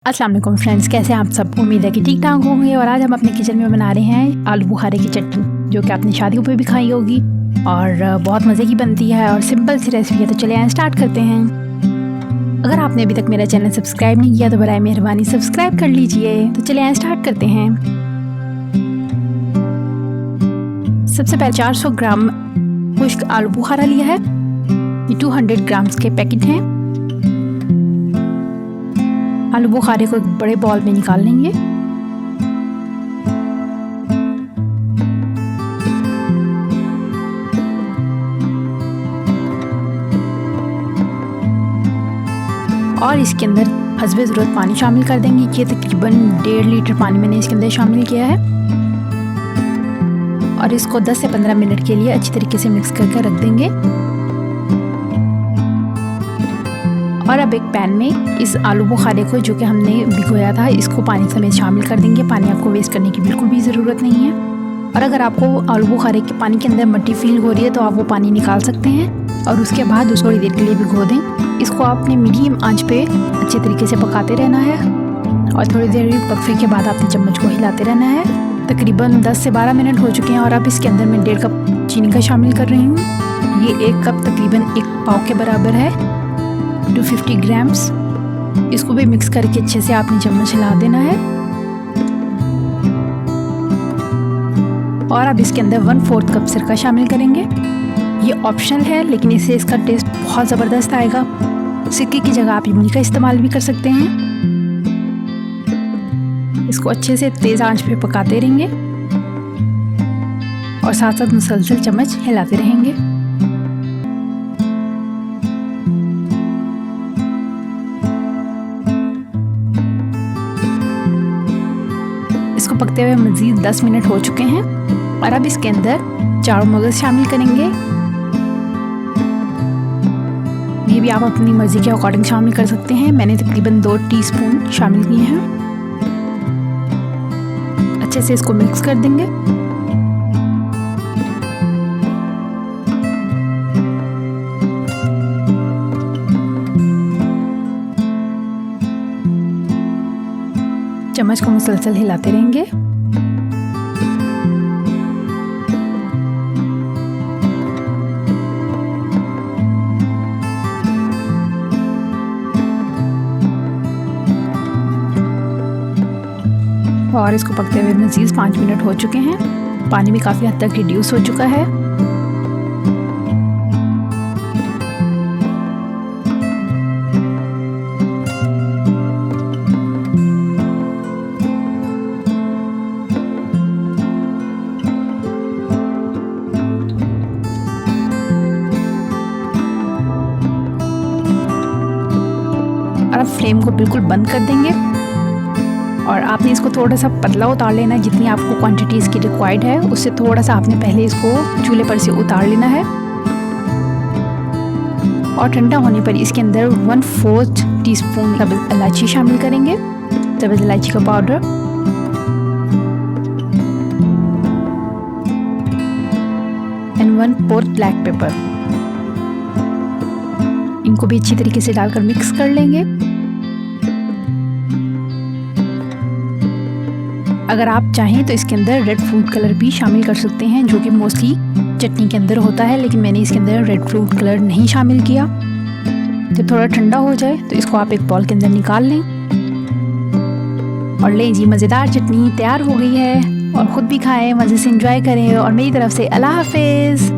अस्सलाम वालेकुम फ्रेंड्स, कैसे हैं आप सब। उम्मीद है कि ठीक ठाक होंगे। और आज हम अपने किचन में बना रहे हैं आलू बुखारे की चटनी, जो कि आपने शादियों पे भी खाई होगी और बहुत मज़े की बनती है और सिंपल सी रेसिपी है। तो चलिए स्टार्ट करते हैं। अगर आपने अभी तक मेरा चैनल सब्सक्राइब नहीं किया तो बराए मेहरबानी सब्सक्राइब कर लीजिए। तो चलिए स्टार्ट करते हैं। सबसे पहले 400 ग्राम खुश्क आलू बुखारा लिया है। ये 200 ग्राम्स के पैकेट हैं। आलू बुखारे को एक बड़े बॉल में निकाल लेंगे। और इसके अंदर हस्बे ज़रूरत पानी शामिल कर देंगे। ये तकरीबन 1.5 लीटर पानी मैंने इसके अंदर शामिल किया है। और इसको 10 से 15 मिनट के लिए अच्छी तरीके से मिक्स करके रख देंगे। और अब एक पैन में इस आलू बुखारे को, जो कि हमने भिगोया था, इसको पानी समेत शामिल कर देंगे। पानी आपको वेस्ट करने की बिल्कुल भी ज़रूरत नहीं है। और अगर आपको आलू बुखारे के पानी के अंदर मट्टी फील हो रही है तो आप वो पानी निकाल सकते हैं और उसके बाद उसको थोड़ी देर के लिए भिगो दें। इसको आपने मीडियम आंच पे अच्छे तरीके से पकाते रहना है और थोड़ी देर पकने के बाद आपने चम्मच को हिलाते रहना है। तकरीबन 10 से 12 मिनट हो चुके हैं। और अब इसके अंदर मैं 1.5 कप चीनी का शामिल कर रही हूँ। ये 1 कप तकरीबन 1 पाव के बराबर है, 250 ग्राम्स। इसको भी मिक्स करके अच्छे से आपने चम्मच हिला देना है। और अब इसके अंदर 1/4 कप सिरका शामिल करेंगे। ये ऑप्शनल है, लेकिन इससे इसका टेस्ट बहुत ज़बरदस्त आएगा। सिरके की जगह आप इमली का इस्तेमाल भी कर सकते हैं। इसको अच्छे से तेज़ आंच पे पकाते रहेंगे और साथ साथ मुसलसल चम्मच हिलाते रहेंगे। इसको पकते हुए मज़ीद 10 मिनट हो चुके हैं। और अब इसके अंदर चारों मगज शामिल करेंगे। ये भी आप अपनी मर्ज़ी के अकॉर्डिंग शामिल कर सकते हैं। मैंने तकरीबन 2 टीस्पून शामिल किए हैं। अच्छे से इसको मिक्स कर देंगे। चम्मच को मुसलसल हिलाते रहेंगे। और इसको पकते हुए मज़ीद 5 मिनट हो चुके हैं। पानी भी काफ़ी हद तक रिड्यूस हो चुका है। और अब फ्लेम को बिल्कुल बंद कर देंगे और आपने इसको थोड़ा सा पतला उतार लेना है। जितनी आपको क्वांटिटी इसकी रिक्वायर्ड है उससे थोड़ा सा आपने पहले इसको चूल्हे पर से उतार लेना है। और ठंडा होने पर इसके अंदर 1/4 टीस्पून सब्ज़ इलायची शामिल करेंगे, सब्ज़ इलायची का पाउडर। And 1/4 black pepper. इनको भी अच्छी तरीके से डालकर मिक्स कर लेंगे। अगर आप चाहें तो इसके अंदर रेड फ्रूट कलर भी शामिल कर सकते हैं, जो कि मोस्टली चटनी के अंदर होता है, लेकिन मैंने इसके अंदर रेड फ्रूट कलर नहीं शामिल किया। जब थोड़ा ठंडा हो जाए तो इसको आप एक बॉल के अंदर निकाल लें और लें जी, मज़ेदार चटनी तैयार हो गई है। और ख़ुद भी खाएं, मज़े से एंजॉय करें। और मेरी तरफ से अल्लाह हाफिज़।